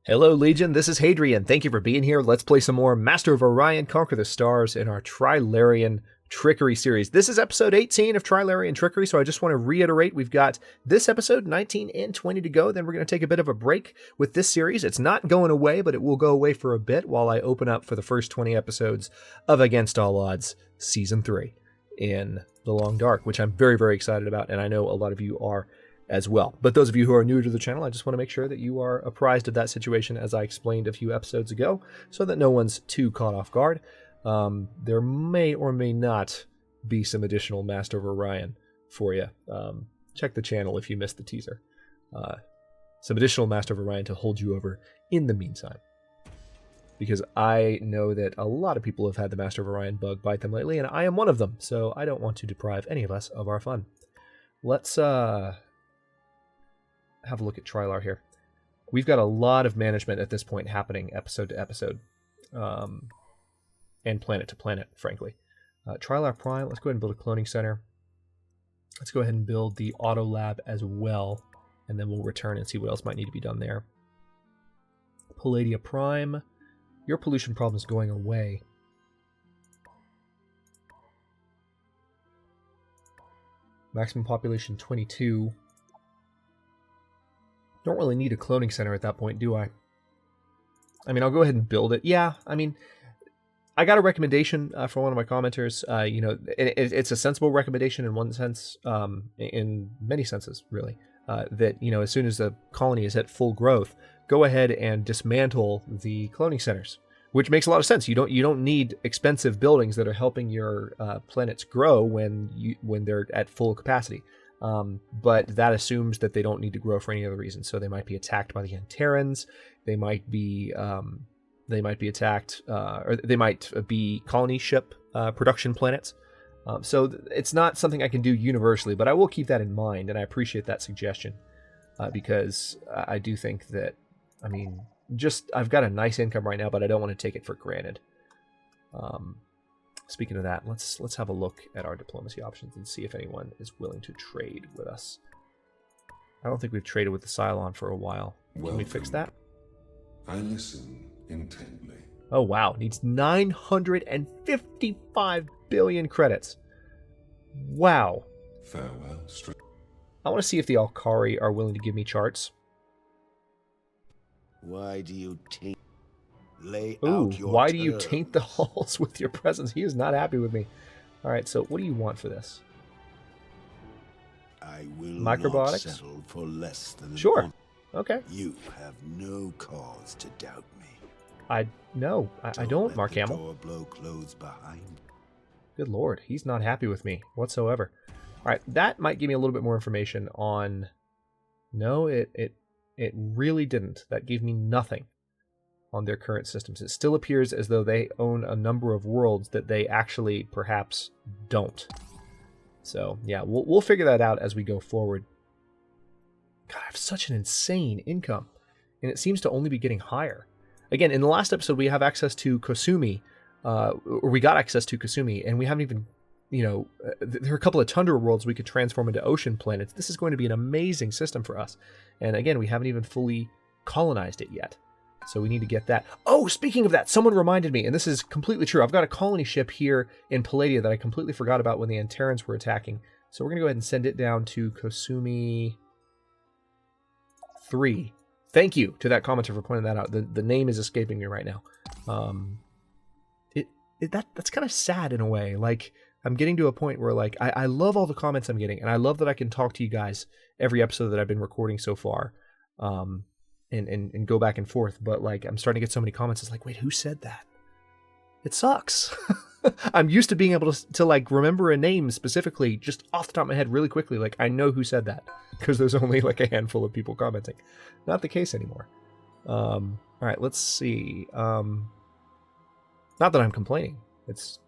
Hello, Legion. This is Hadrian. Thank you for being here. Let's play some more Master of Orion, Conquer the Stars in our Trilarian Trickery series. This is episode 18 of Trilarian Trickery, so I just want to reiterate, we've got this episode, 19 and 20 to go. Then we're going to take a bit of a break with this series. It's not going away, but it will go away for a bit while I open up for the first 20 episodes of Against All Odds Season 3 in The Long Dark, which I'm very, very excited about, and I know a lot of you are as well. But those of you who are new to the channel, I just want to make sure that you are apprised of that situation as I explained a few episodes ago, so that no one's too caught off guard. There may or may not be some additional Master of Orion for you. Check the channel if you missed the teaser. Some additional Master of Orion to hold you over in the meantime. Because I know that a lot of people have had the Master of Orion bug bite them lately, and I am one of them, so I don't want to deprive any of us of our fun. Let's have a look at Trilar here. We've got a lot of management at this point happening episode to episode, and planet to planet, frankly. Trilar Prime, let's go ahead and build a cloning center. Let's go ahead and build the auto lab as well, and then we'll return and see what else might need to be done there. Palladia Prime, your pollution problem is going away. Maximum population 22. Don't really need a cloning center at that point, do I? I mean, I'll go ahead and build it. Yeah, I mean, I got a recommendation from one of my commenters. You know, it's a sensible recommendation in one sense, in many senses, really. That, you know, as soon as the colony is at full growth, go ahead and dismantle the cloning centers, which makes a lot of sense. You don't need expensive buildings that are helping your planets grow when they're at full capacity. But that assumes that they don't need to grow for any other reason. So they might be attacked by the Antarans. They might be attacked, or they might be colony ship production planets. So it's not something I can do universally, but I will keep that in mind, and I appreciate that suggestion because I do think that, I mean, I've got a nice income right now, but I don't want to take it for granted. Speaking of that, let's have a look at our diplomacy options and see if anyone is willing to trade with us. I don't think we've traded with the Cylon for a while. Can we fix that? I listen intently. Oh wow, needs 955 billion credits. Wow. Farewell, I want to see if the Alkari are willing to give me charts. Why do you taint? Lay Ooh, out your why do you terms. taint the halls with your presence? He is not happy with me. All right, so what do you want for this? I will Microbotics? not settle for less than an Sure. honor. Okay. You have no cause to doubt me. I don't, let Mark the Hamill. door blow closed behind. Good lord, he's not happy with me whatsoever. All right, that might give me a little bit more information on. No, it really didn't. That gave me nothing on their current systems. It still appears as though they own a number of worlds that they actually perhaps don't. So yeah, we'll figure that out as we go forward. God, I have such an insane income, and it seems to only be getting higher. Again, in the last episode, we have access to Kosumi, or we got access to Kosumi, and we haven't even, you know, there are a couple of tundra worlds we could transform into ocean planets. This is going to be an amazing system for us. And again, we haven't even fully colonized it yet. So we need to get that. Oh, speaking of that, someone reminded me, and this is completely true. I've got a colony ship here in Palladia that I completely forgot about when the Antarans were attacking. So we're going to go ahead and send it down to Kosumi 3. Thank you to that commenter for pointing that out. The name is escaping me right now. That's kind of sad in a way. Like, I'm getting to a point where, like, I love all the comments I'm getting, and I love that I can talk to you guys every episode that I've been recording so far. And go back and forth, but like I'm starting to get so many comments. It's like, wait, who said that? It sucks. I'm used to being able to like remember a name specifically just off the top of my head really quickly. Like I know who said that because there's only like a handful of people commenting. Not the case anymore. All right, let's see. Not that I'm complaining. It's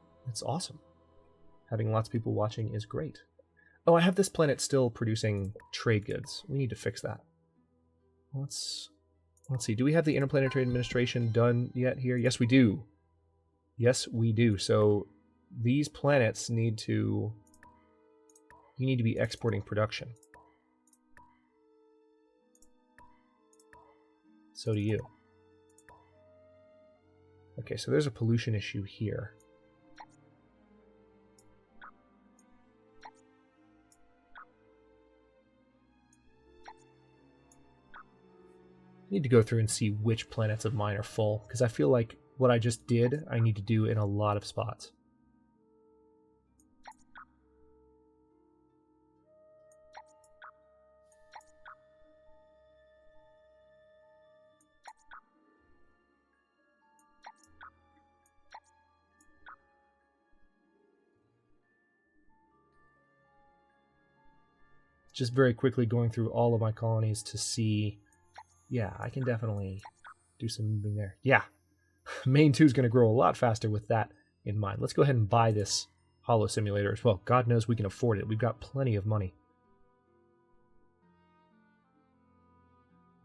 awesome. Having lots of people watching is great. Oh, I have this planet still producing trade goods. We need to fix that. Let's see. Do we have the Interplanetary Administration done yet here? Yes, we do. Yes, we do. So these planets need to... You need to be exporting production. So do you. Okay, so there's a pollution issue here. I need to go through and see which planets of mine are full, because I feel like what I just did, I need to do in a lot of spots. Just very quickly going through all of my colonies to see, yeah, I can definitely do some moving there. Yeah, Main 2 is going to grow a lot faster with that in mind. Let's go ahead and buy this holo simulator as well. God knows we can afford it. We've got plenty of money.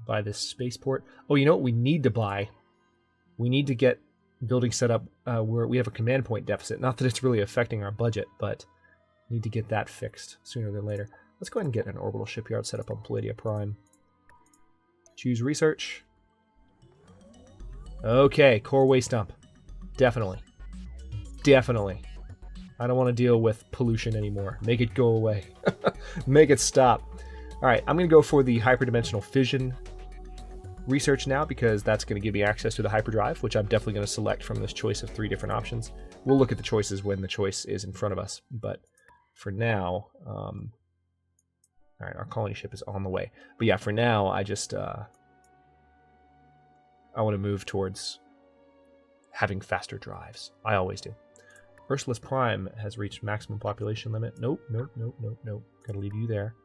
Buy this spaceport. Oh, you know what we need to buy? We need to get building set up where we have a command point deficit. Not that it's really affecting our budget, but need to get that fixed sooner than later. Let's go ahead and get an orbital shipyard set up on Palladia Prime. Choose research. Okay, core waste dump. Definitely. Definitely. I don't want to deal with pollution anymore. Make it go away. Make it stop. Alright, I'm going to go for the hyperdimensional fission research now, because that's going to give me access to the hyperdrive, which I'm definitely going to select from this choice of 3 different options. We'll look at the choices when the choice is in front of us, but for now... Alright, our colony ship is on the way. But yeah, for now, I just... I want to move towards having faster drives. I always do. Ursulus Prime has reached maximum population limit. Nope, nope, nope, nope, nope. Gotta leave you there.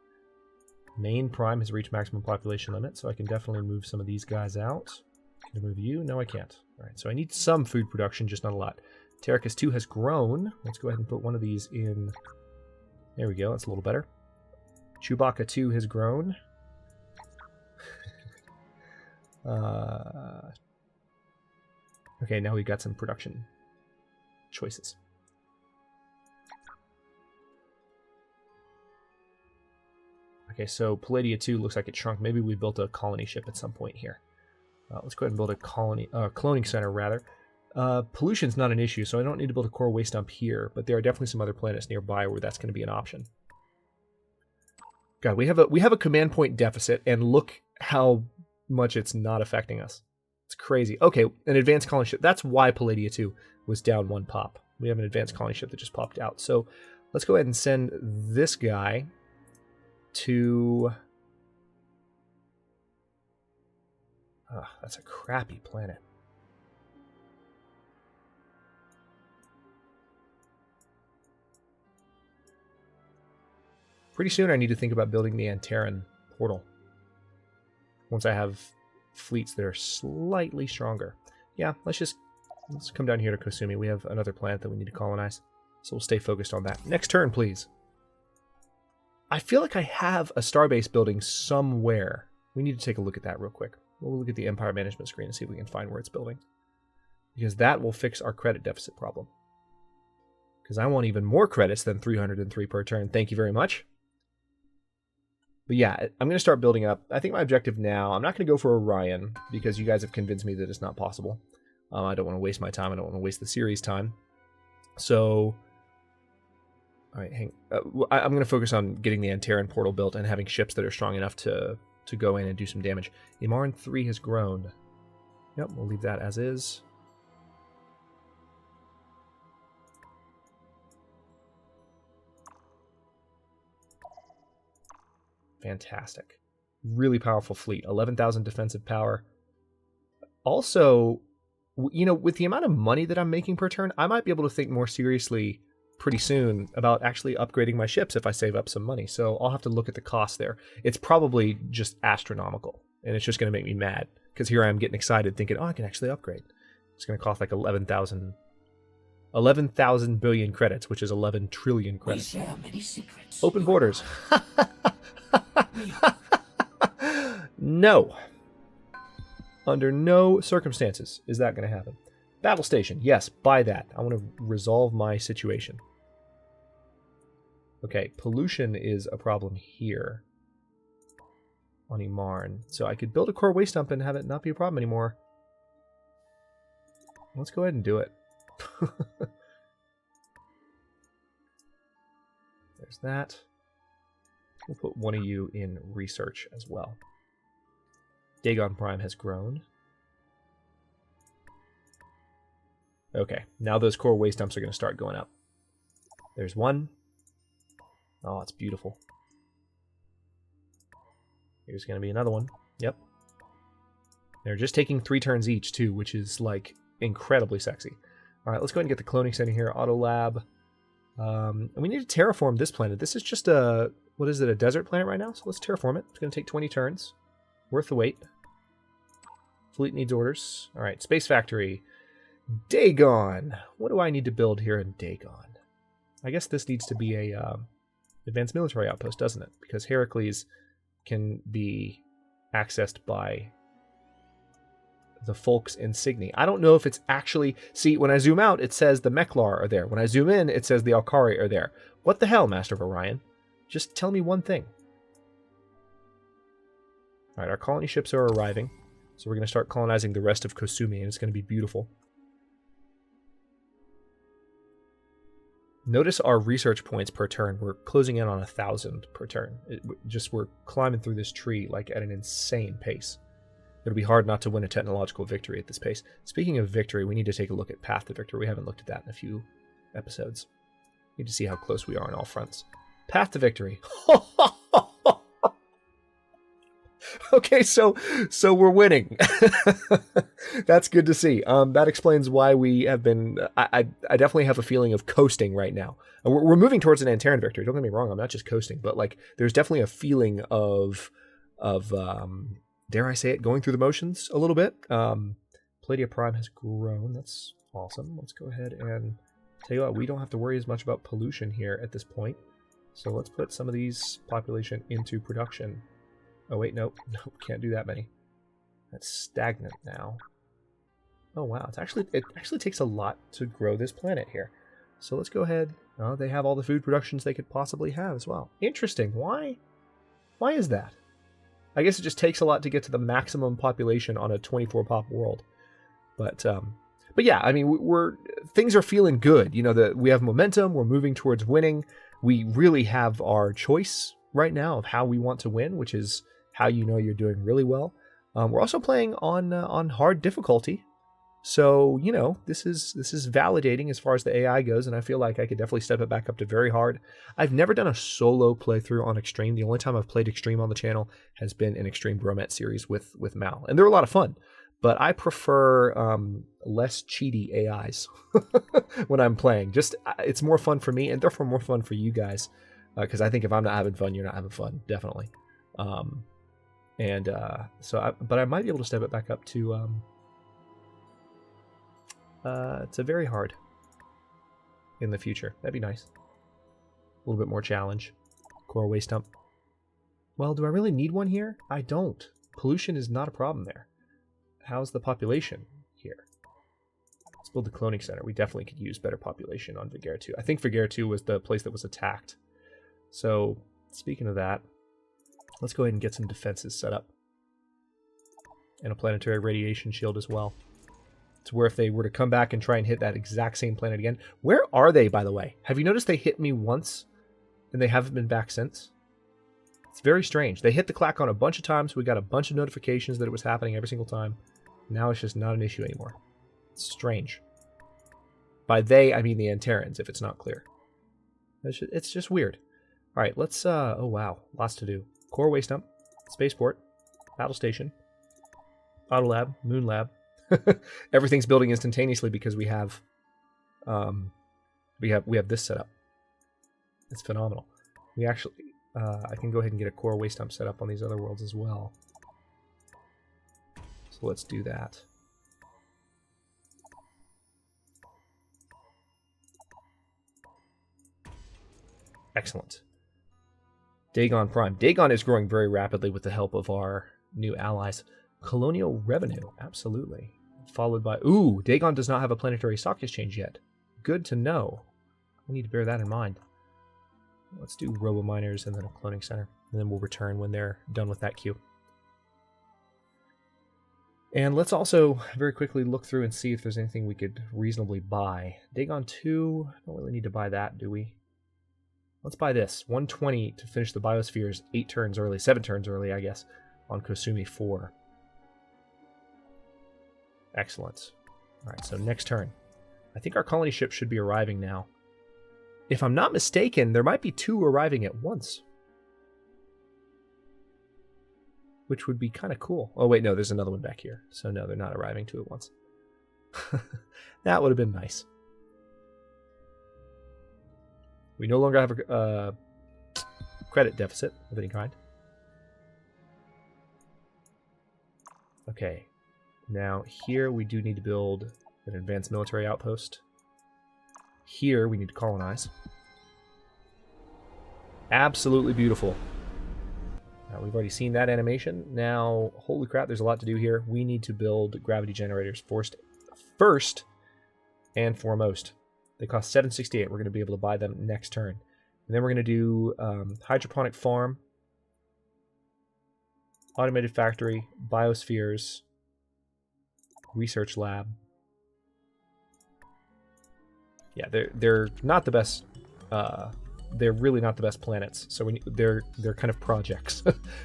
Main Prime has reached maximum population limit, so I can definitely move some of these guys out. Can I move you? No, I can't. Alright, so I need some food production, just not a lot. Terracus 2 has grown. Let's go ahead and put one of these in... There we go, that's a little better. Chewbacca 2 has grown. Okay, now we've got some production choices. Okay, so Palladia 2 looks like it shrunk. Maybe we built a colony ship at some point here. Let's go ahead and build a cloning center, rather. Pollution's not an issue, so I don't need to build a core waste dump here, but there are definitely some other planets nearby where that's going to be an option. God, we have a command point deficit, and look how much it's not affecting us. It's crazy. Okay, an advanced colony ship. That's why Palladia 2 was down 1 pop. We have an advanced colony ship that just popped out. So let's go ahead and send this guy to... that's a crappy planet. Pretty soon I need to think about building the Antaran portal. Once I have fleets that are slightly stronger. Yeah, let's come down here to Kosumi. We have another planet that we need to colonize. So we'll stay focused on that. Next turn, please. I feel like I have a starbase building somewhere. We need to take a look at that real quick. We'll look at the Empire Management screen and see if we can find where it's building. Because that will fix our credit deficit problem. Because I want even more credits than 303 per turn. Thank you very much. But yeah, I'm going to start building up. I think my objective now, I'm not going to go for Orion, because you guys have convinced me that it's not possible. I don't want to waste my time. I don't want to waste the series' time. So, all right, I'm going to focus on getting the Antaran portal built and having ships that are strong enough to go in and do some damage. Imaran 3 has grown. Yep, we'll leave that as is. Fantastic. Really powerful fleet. 11,000 defensive power. Also, you know, with the amount of money that I'm making per turn, I might be able to think more seriously pretty soon about actually upgrading my ships if I save up some money. So I'll have to look at the cost there. It's probably just astronomical, and it's just going to make me mad, because here I am getting excited thinking, oh, I can actually upgrade. It's going to cost like 11,000 billion credits, which is 11 trillion credits. We share many secrets. Open borders. No. Under no circumstances is that going to happen. Battle station. Yes, buy that. I want to resolve my situation. Okay, pollution is a problem here on Imarn. So I could build a core waste dump and have it not be a problem anymore. Let's go ahead and do it. There's that. We'll put one of you in research as well. Dagon Prime has grown. Okay, now those core waste dumps are going to start going up. There's one. Oh, it's beautiful. Here's going to be another one. Yep. They're just taking 3 turns each, too, which is, like, incredibly sexy. All right, let's go ahead and get the cloning center here. Auto lab. And we need to terraform this planet. This is just a, what is it, a desert planet right now? So let's terraform it. It's going to take 20 turns. Worth the wait. Fleet needs orders. All right, space factory. Dagon. What do I need to build here in Dagon? I guess this needs to be a advanced military outpost, doesn't it? Because Heracles can be accessed by the Folk's Insignia. I don't know if it's actually... See, when I zoom out, it says the Meklar are there. When I zoom in, it says the Alkari are there. What the hell, Master of Orion? Just tell me one thing. All right, our colony ships are arriving. So we're going to start colonizing the rest of Kosumi, and it's going to be beautiful. Notice our research points per turn. We're closing in on 1,000 per turn. We're climbing through this tree like at an insane pace. It'll be hard not to win a technological victory at this pace. Speaking of victory, we need to take a look at Path to Victory. We haven't looked at that in a few episodes. We need to see how close we are on all fronts. Path to Victory. Okay, so we're winning. That's good to see. That explains why we have been... I definitely have a feeling of coasting right now. We're moving towards an Antaran victory. Don't get me wrong, I'm not just coasting, but like there's definitely a feeling of dare I say it, going through the motions a little bit. Palladia Prime has grown. That's awesome. Let's go ahead and tell you what, we don't have to worry as much about pollution here at this point. So let's put some of these population into production. Oh wait, nope, can't do that many. That's stagnant now. Oh wow, it actually takes a lot to grow this planet here. So let's go ahead. Oh, they have all the food productions they could possibly have as well. Interesting. Why is that? I guess it just takes a lot to get to the maximum population on a 24 pop world. But yeah, I mean, things are feeling good. You know, we have momentum. We're moving towards winning. We really have our choice right now of how we want to win, which is how you know you're doing really well. We're also playing on hard difficulty, so you know this is validating as far as the AI goes, and I feel like I could definitely step it back up to very hard. I've never done a solo playthrough on Extreme. The only time I've played Extreme on the channel has been an Extreme Bromette series with Mal, and they're a lot of fun. But I prefer less cheaty AIs when I'm playing. Just it's more fun for me, and therefore more fun for you guys. Because I think if I'm not having fun, you're not having fun, definitely. But I might be able to step it back up to very hard in the future. That'd be nice. A little bit more challenge. Core waste dump. Well, do I really need one here? I don't. Pollution is not a problem there. How's the population here? Let's build the cloning center. We definitely could use better population on Vigera 2. I think Vigera 2 was the place that was attacked. So, speaking of that, let's go ahead and get some defenses set up. And a planetary radiation shield as well. To where if they were to come back and try and hit that exact same planet again. Where are they, by the way? Have you noticed they hit me once and they haven't been back since? It's very strange. They hit the Clacon a bunch of times. We got a bunch of notifications that it was happening every single time. Now it's just not an issue anymore. It's strange. By they, I mean the Antarans, if it's not clear. It's just weird. All right, let's, oh wow, lots to do. Core waste dump, spaceport, battle station, auto lab, moon lab. Everything's building instantaneously because we have this set up. It's phenomenal. We actually, I can go ahead and get a core waste dump set up on these other worlds as well. So let's do that. Excellent. Dagon Prime. Dagon is growing very rapidly with the help of our new allies. Colonial revenue, absolutely. Followed by... Ooh, Dagon does not have a planetary stock exchange yet. Good to know. We need to bear that in mind. Let's do robo-miners and then a cloning center. And then we'll return when they're done with that queue. And let's also very quickly look through and see if there's anything we could reasonably buy. Dagon 2, don't really need to buy that, do we? Let's buy this. 120 to finish the biospheres 7 turns early, I guess, on Kosumi 4. Excellent. All right, so next turn. I think our colony ship should be arriving now. If I'm not mistaken, there might be 2 arriving at once, which would be kind of cool. Oh, wait, no, there's another one back here. So no, they're not arriving 2 at once. That would have been nice. We no longer have a credit deficit of any kind. Okay. Now, here we do need to build an advanced military outpost. Here we need to colonize. Absolutely beautiful. We've already seen that animation. Now, holy crap, there's a lot to do here. We need to build gravity generators first and foremost. They cost 768. We're going to be able to buy them next turn. And then we're going to do hydroponic farm, automated factory, biospheres, research lab. Yeah, they're not the best. They're really not the best planets. So they're kind of projects.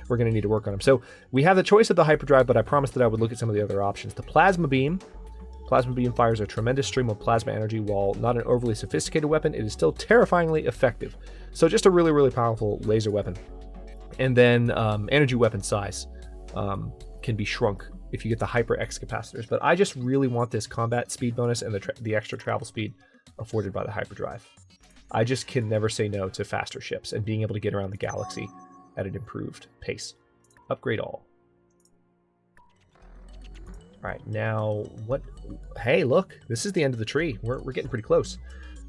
We're going to need to work on them. So we have the choice of the hyperdrive, but I promised that I would look at some of the other options. The plasma beam. Plasma beam fires a tremendous stream of plasma energy. While not an overly sophisticated weapon, it is still terrifyingly effective. So just a really, really powerful laser weapon. And then energy weapon size can be shrunk if you get the hyper X capacitors. But I just really want this combat speed bonus and the extra travel speed afforded by the hyperdrive. I just can never say no to faster ships and being able to get around the galaxy at an improved pace. Upgrade all. All right, now what? Hey, look, this is the end of the tree. We're getting pretty close.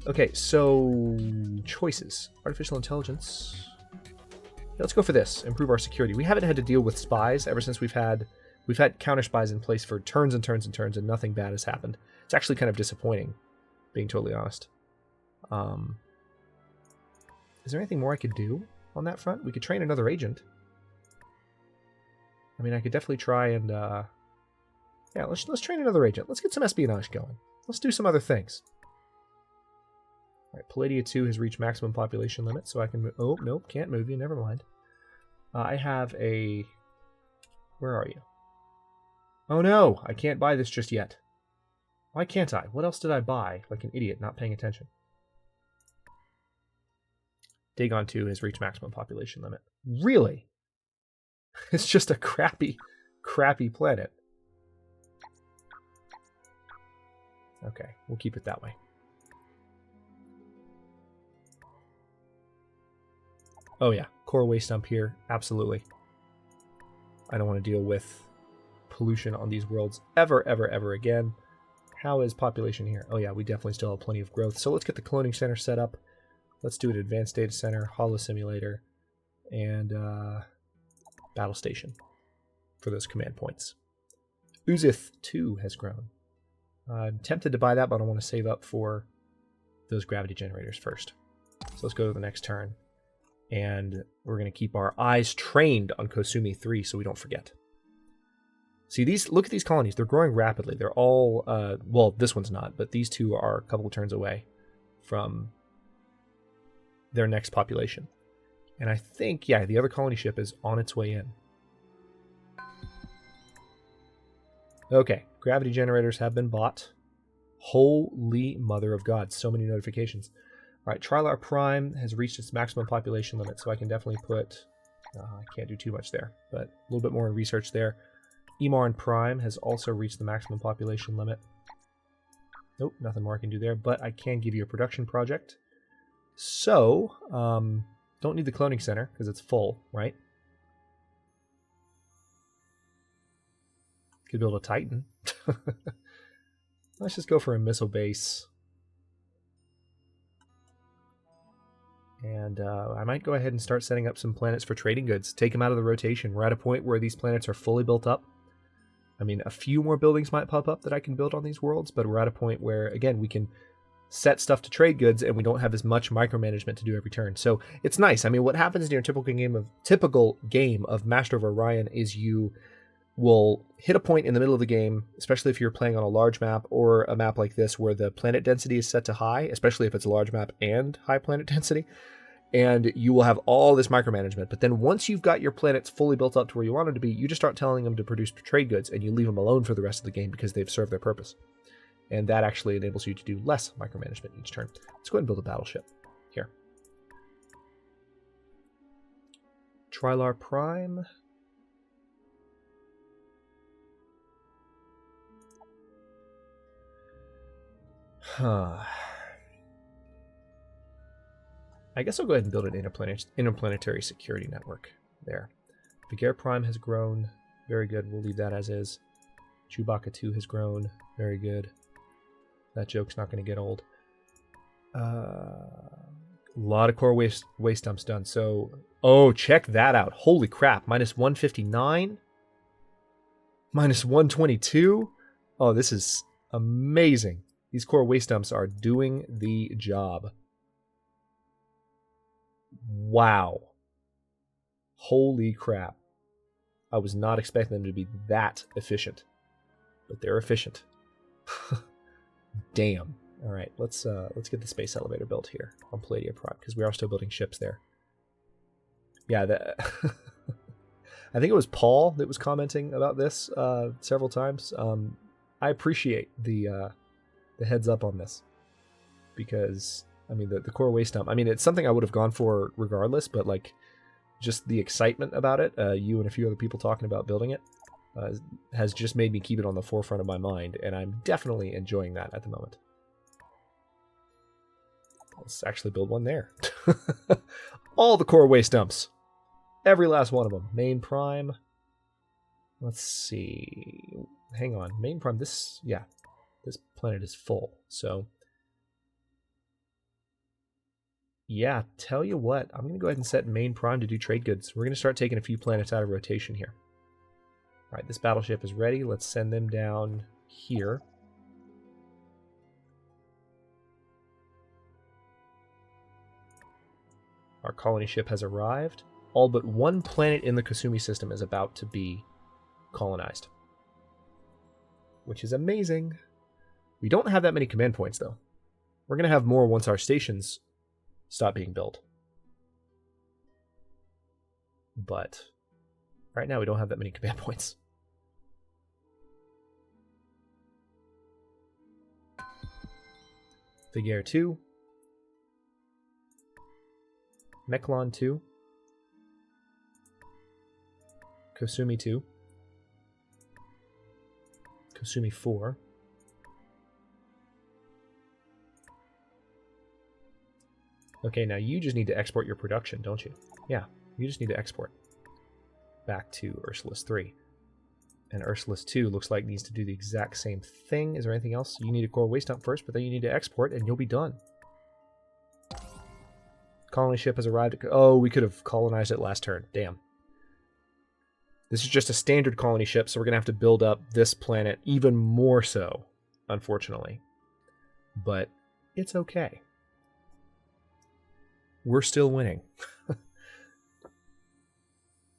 Okay, so choices. Artificial intelligence. Yeah, let's go for this. Improve our security. We haven't had to deal with spies ever since we've had counter spies in place for turns and turns and turns, and nothing bad has happened. It's actually kind of disappointing, being totally honest. Is there anything more I could do on that front? We could train another agent. I mean, I could definitely try and yeah, let's train another agent. Let's get some espionage going. Let's do some other things. All right, Palladia 2 has reached maximum population limit, so I can move. Oh, nope, can't move you. Never mind. I have a. Where are you? Oh no, I can't buy this just yet. Why can't I? What else did I buy? Like an idiot, not paying attention. Dagon 2 has reached maximum population limit. Really? It's just a crappy planet. Okay, we'll keep it that way. Oh yeah, core waste dump here. Absolutely. I don't want to deal with pollution on these worlds ever, ever, ever again. How is population here? Oh yeah, we definitely still have plenty of growth. So let's get the cloning center set up. Let's do an advanced data center, holo simulator, and battle station for those command points. Uzith 2 has grown. I'm tempted to buy that, but I want to save up for those gravity generators first. So let's go to the next turn. And we're going to keep our eyes trained on Kosumi 3 so we don't forget. See, look at these colonies. They're growing rapidly. They're all, well, this one's not, but these two are a couple of turns away from their next population. And I think, yeah, the other colony ship is on its way in. Okay, gravity generators have been bought. Holy mother of God, so many notifications. All right, Trilar Prime has reached its maximum population limit, so I can definitely put... I can't do too much there, but a little bit more in research there. Emaran Prime has also reached the maximum population limit. Nope, nothing more I can do there, but I can give you a production project. So, don't need the cloning center, because it's full, right? Could build a Titan. Let's just go for a missile base. And I might go ahead and start setting up some planets for trading goods. Take them out of the rotation. We're at a point where these planets are fully built up. I mean, a few more buildings might pop up that I can build on these worlds, but we're at a point where, again, we can set stuff to trade goods and we don't have as much micromanagement to do every turn. So it's nice. I mean, what happens in your typical game of Master of Orion is you will hit a point in the middle of the game, especially if you're playing on a large map or a map like this where the planet density is set to high, especially if it's a large map and high planet density, and you will have all this micromanagement. But then once you've got your planets fully built up to where you want them to be, you just start telling them to produce trade goods, and you leave them alone for the rest of the game because they've served their purpose. And that actually enables you to do less micromanagement each turn. Let's go ahead and build a battleship here. Trilar Prime. Huh. I guess I'll go ahead and build an interplanetary security network there. Vigare Prime has grown. Very good. We'll leave that as is. Chewbacca 2 has grown. Very good. That joke's not going to get old. A lot of core waste dumps done. So, oh, check that out. Holy crap. Minus 159. Minus 122. Oh, this is amazing. These core waste dumps are doing the job. Wow. Holy crap. I was not expecting them to be that efficient. But they're efficient. Damn. All right, let's get the space elevator built here on Palladia Prime, because we are still building ships there. Yeah, I think it was Paul that was commenting about this several times. I appreciate the heads up on this, because I mean the core waste dump. I mean, it's something I would have gone for regardless, but like just the excitement about it, you and a few other people talking about building it, has just made me keep it on the forefront of my mind, and I'm definitely enjoying that at the moment. Let's actually build one there. All the core waste dumps. Every last one of them. Main Prime. Let's see. Hang on. Main Prime. This planet is full. So, yeah, tell you what. I'm going to go ahead and set Main Prime to do trade goods. We're going to start taking a few planets out of rotation here. All right, this battleship is ready. Let's send them down here. Our colony ship has arrived. All but one planet in the Kasumi system is about to be colonized, which is amazing. We don't have that many command points, though. We're going to have more once our stations stop being built. But right now we don't have that many command points. Vigare 2. Meklon 2. Kasumi 2. Kasumi 4. Okay, now you just need to export your production, don't you? Yeah, you just need to export back to Ursulus 3. And Ursulus 2 looks like needs to do the exact same thing. Is there anything else? You need a core waste dump first, but then you need to export, and you'll be done. Colony ship has arrived. Oh, we could have colonized it last turn. Damn. This is just a standard colony ship, so we're going to have to build up this planet even more so, unfortunately. But it's okay. We're still winning.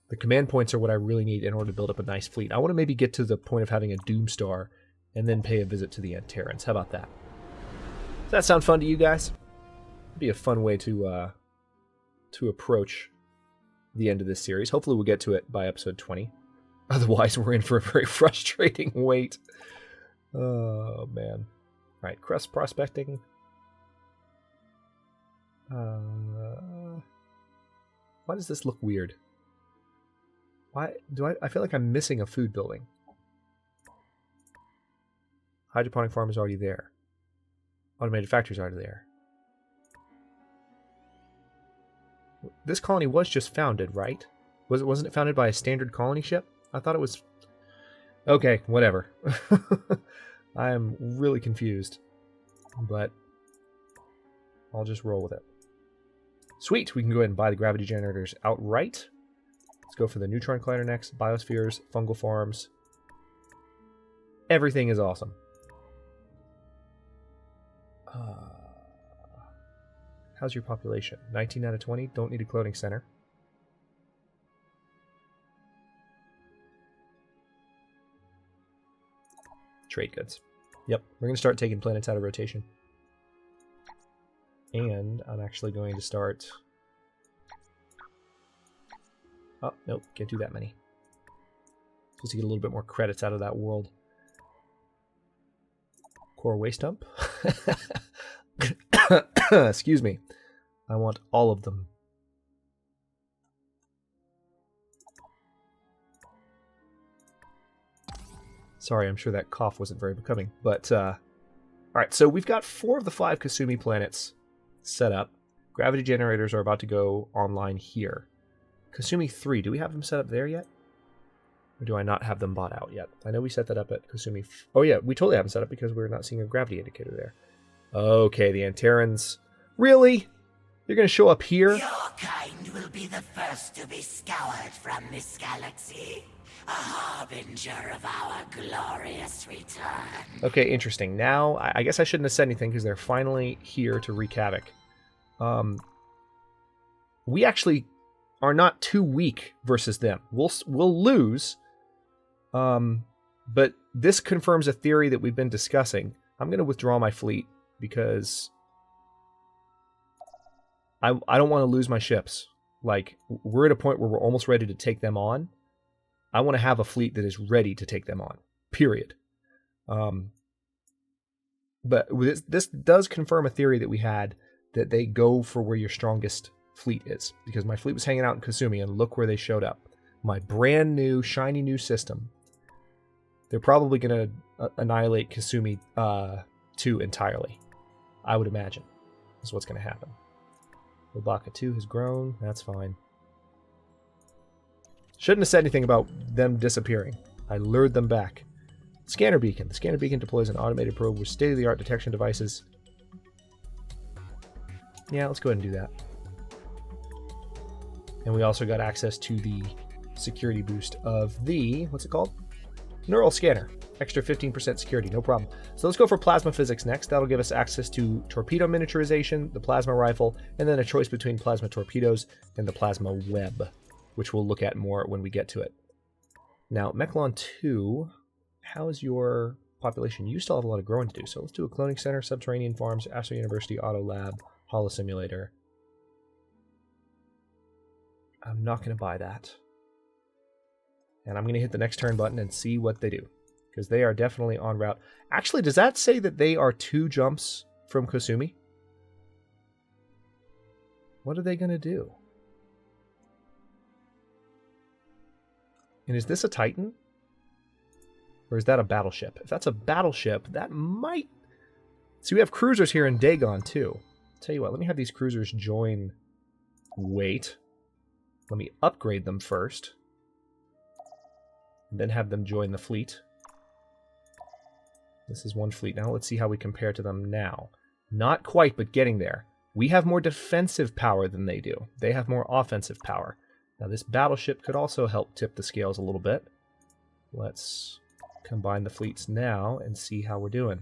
The command points are what I really need in order to build up a nice fleet. I want to maybe get to the point of having a Doomstar and then pay a visit to the Antarans. How about that? Does that sound fun to you guys? It'd be a fun way to approach the end of this series. Hopefully we'll get to it by episode 20. Otherwise, we're in for a very frustrating wait. Oh, man. All right, crust prospecting. Why does this look weird? Why do I feel like I'm missing a food building? Hydroponic farm is already there. Automated factory is already there. This colony was just founded, right? Wasn't it founded by a standard colony ship? I thought it was... Okay, whatever. I am really confused. But I'll just roll with it. Sweet, we can go ahead and buy the gravity generators outright. Let's go for the neutron collider next. Biospheres, fungal farms. Everything is awesome. How's your population? 19 out of 20. Don't need a clothing center. trade goods. Yep, we're going to start taking planets out of rotation. And I'm actually going to start... Oh, nope, can't do that many. Supposed to get a little bit more credits out of that world. Core waste dump. Excuse me. I want all of them. Sorry, I'm sure that cough wasn't very becoming. But, alright, so we've got 4 of the 5 Kasumi planets set up. Gravity generators are about to go online here. Kasumi 3, do we have them set up there yet? Or do I not have them bought out yet? I know we set that up at Kasumi... Oh yeah, we totally haven't set up because we're not seeing a gravity indicator there. Okay, the Antarans. Really? You're going to show up here? Your kind will be the first to be scoured from this galaxy. A harbinger of our glorious return. Okay, interesting. Now, I guess I shouldn't have said anything because they're finally here to wreak havoc. We actually are not too weak versus them. We'll lose, but this confirms a theory that we've been discussing. I'm going to withdraw my fleet because I don't want to lose my ships. Like, we're at a point where we're almost ready to take them on. I want to have a fleet that is ready to take them on, period. But this does confirm a theory that we had, that they go for where your strongest fleet is. Because my fleet was hanging out in Kasumi, and look where they showed up. My brand new, shiny new system. They're probably going to annihilate Kasumi 2 entirely. I would imagine. Is what's going to happen. Lobaka 2 has grown. That's fine. Shouldn't have said anything about them disappearing. I lured them back. Scanner beacon. The scanner beacon deploys an automated probe with state-of-the-art detection devices. Yeah, let's go ahead and do that. And we also got access to the security boost of the... What's it called? Neural scanner. Extra 15% security, no problem. So let's go for plasma physics next. That'll give us access to torpedo miniaturization, the plasma rifle, and then a choice between plasma torpedoes and the plasma web, which we'll look at more when we get to it. Now, Mechlon 2, how is your population? You still have a lot of growing to do, so let's do a cloning center, subterranean farms, Astro University, auto lab, holo simulator. I'm not going to buy that. And I'm going to hit the next turn button and see what they do, because they are definitely en route. Actually, does that say that they are 2 jumps from Kasumi? What are they going to do? And is this a Titan? Or is that a battleship? If that's a battleship, that might... So we have cruisers here in Dagon, too. Tell you what, let me have these cruisers join... Wait. Let me upgrade them first. And then have them join the fleet. This is one fleet now. Let's see how we compare to them now. Not quite, but getting there. We have more defensive power than they do. They have more offensive power. Now this battleship could also help tip the scales a little bit. Let's combine the fleets now and see how we're doing.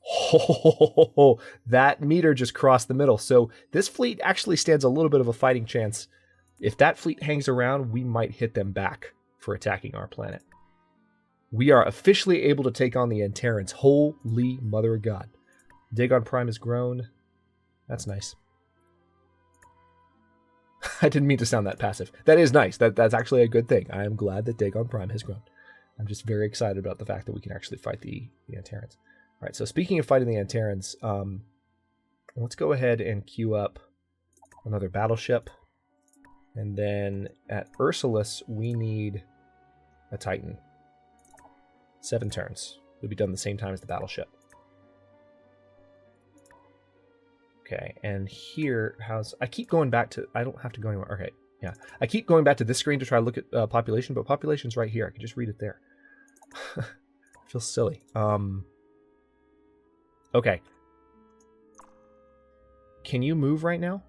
Oh, that meter just crossed the middle. So this fleet actually stands a little bit of a fighting chance. If that fleet hangs around, we might hit them back for attacking our planet. We are officially able to take on the Antarans. Holy mother of God. Dagon Prime has grown. That's nice. I didn't mean to sound that passive. That is nice. That's actually a good thing. I am glad that Dagon Prime has grown. I'm just very excited about the fact that we can actually fight the Antarans. All right, so speaking of fighting the Antarans, let's go ahead and queue up another battleship. And then at Ursulus, we need a Titan. 7 turns. It'll be done the same time as the battleship. Okay, and here, I keep going back to... I don't have to go anywhere. Okay, yeah. I keep going back to this screen to try to look at population, but population's right here. I can just read it there. I feel silly. Okay. Can you move right now?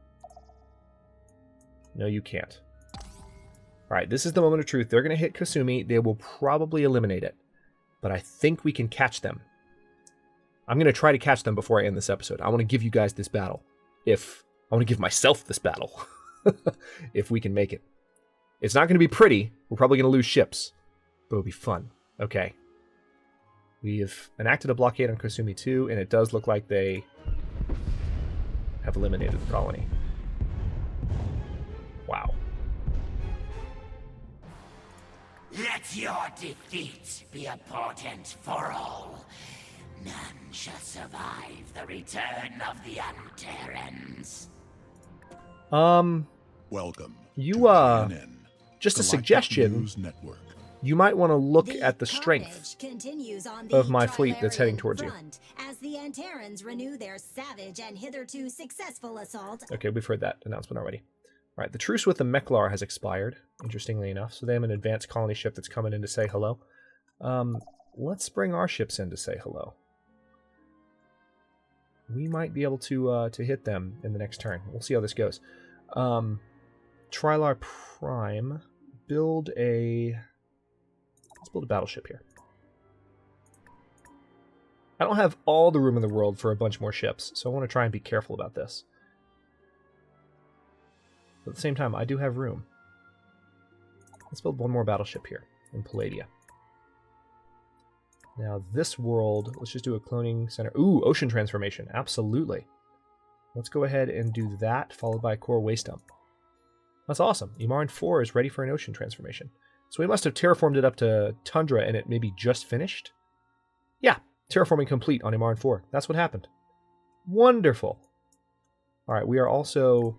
No, you can't. Alright, this is the moment of truth. They're going to hit Kasumi. They will probably eliminate it. But I think we can catch them. I'm going to try to catch them before I end this episode. I want to give you guys this battle. I want to give myself this battle. If we can make it. It's not going to be pretty. We're probably going to lose ships. But it'll be fun. Okay. We've enacted a blockade on Kosumi 2, and it does look like they have eliminated the colony. Wow. Let your defeat be a portent for all. None shall survive the return of the Antarans. Welcome. You, to GNN, just a Galactic suggestion, News Network. you might want to look at the strength of my fleet that's heading towards you. As the Antarans renew their savage and hitherto successful assault. Okay, we've heard that announcement already. All right, the truce with the Meklar has expired, interestingly enough, so they have an advanced colony ship that's coming in to say hello. Let's bring our ships in to say hello. We might be able to hit them in the next turn. We'll see how this goes. Trilar Prime, let's build a battleship here. I don't have all the room in the world for a bunch more ships, so I want to try and be careful about this. But at the same time, I do have room. Let's build one more battleship here in Palladia. Now this world, let's just do a cloning center. Ooh, ocean transformation, absolutely. Let's go ahead and do that, followed by a core waste dump. That's awesome. Imaran 4 is ready for an ocean transformation. So we must have terraformed it up to Tundra and it may be just finished? Yeah, terraforming complete on Imaran 4. That's what happened. Wonderful. All right, we are also...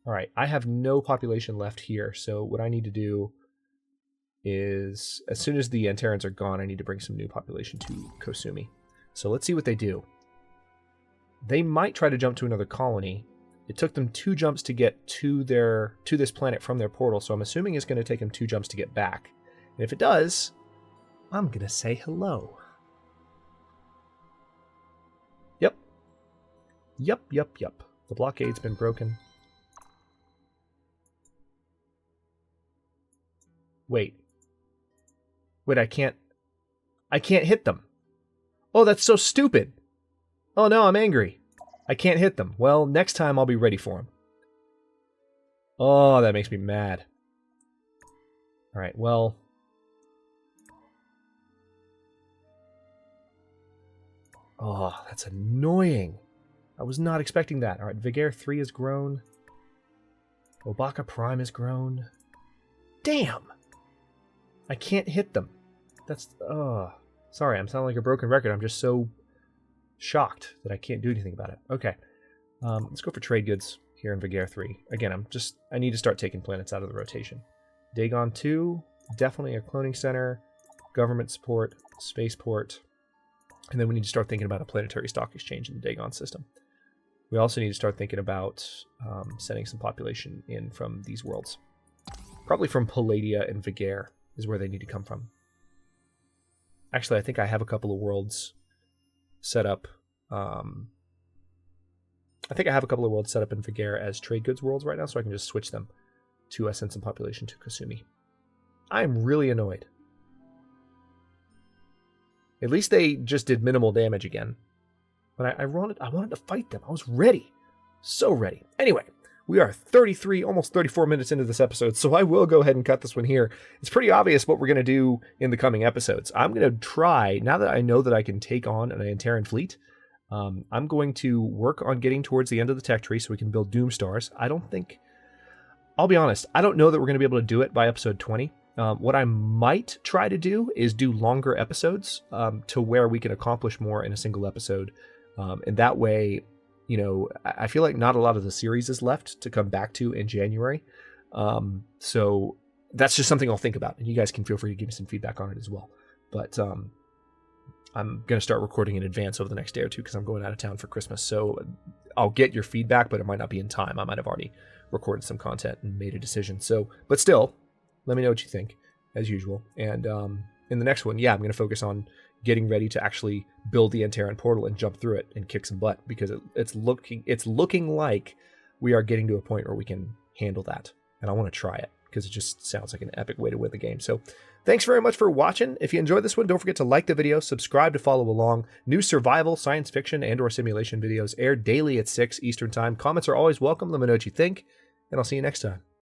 All right, I have no population left here, so what I need to do is, as soon as the Antarans are gone, I need to bring some new population to Kosumi. So let's see what they do. They might try to jump to another colony. It took them 2 jumps to get to this planet from their portal, so I'm assuming it's going to take them 2 jumps to get back. And if it does, I'm going to say hello. Yep. Yep. The blockade's been broken. Wait, I can't hit them. Oh, that's so stupid. Oh no, I'm angry. I can't hit them. Well, next time I'll be ready for them. Oh, that makes me mad. All right, well. Oh, that's annoying. I was not expecting that. All right, Vigare 3 has grown. Obaka Prime has grown. Damn. I can't hit them. That's... sorry, I'm sounding like a broken record. I'm just so shocked that I can't do anything about it. Okay. Let's go for trade goods here in Vigare 3. Again, I need to start taking planets out of the rotation. Dagon 2, definitely a cloning center, government support, spaceport, and then we need to start thinking about a planetary stock exchange in the Dagon system. We also need to start thinking about sending some population in from these worlds. Probably from Palladia and Vigare is where they need to come from. Actually, I think I have a couple of worlds set up. I think I have a couple of worlds set up in Vigare as trade goods worlds right now, so I can just switch them to send some population to Kosumi. I'm really annoyed. At least they just did minimal damage again. But I wanted to fight them. I was ready. So ready. Anyway, we are 33, almost 34 minutes into this episode, so I will go ahead and cut this one here. It's pretty obvious what we're going to do in the coming episodes. I'm going to try, now that I know that I can take on an Antaran fleet, I'm going to work on getting towards the end of the tech tree so we can build Doom Stars. I'll be honest, I don't know that we're going to be able to do it by episode 20. What I might try to do is do longer episodes to where we can accomplish more in a single episode. And that way, you know, I feel like not a lot of the series is left to come back to in January. So that's just something I'll think about. And you guys can feel free to give me some feedback on it as well. But I'm going to start recording in advance over the next day or two because I'm going out of town for Christmas. So I'll get your feedback, but it might not be in time. I might have already recorded some content and made a decision. So, but still, let me know what you think, as usual. And in the next one, yeah, I'm going to focus on getting ready to actually build the Antaran portal and jump through it and kick some butt, because it's looking like we are getting to a point where we can handle that. And I want to try it because it just sounds like an epic way to win the game. So thanks very much for watching. If you enjoyed this one, don't forget to like the video, subscribe to follow along. New survival, science fiction, and or simulation videos air daily at 6 Eastern Time. Comments are always welcome. Let me know what you think, and I'll see you next time.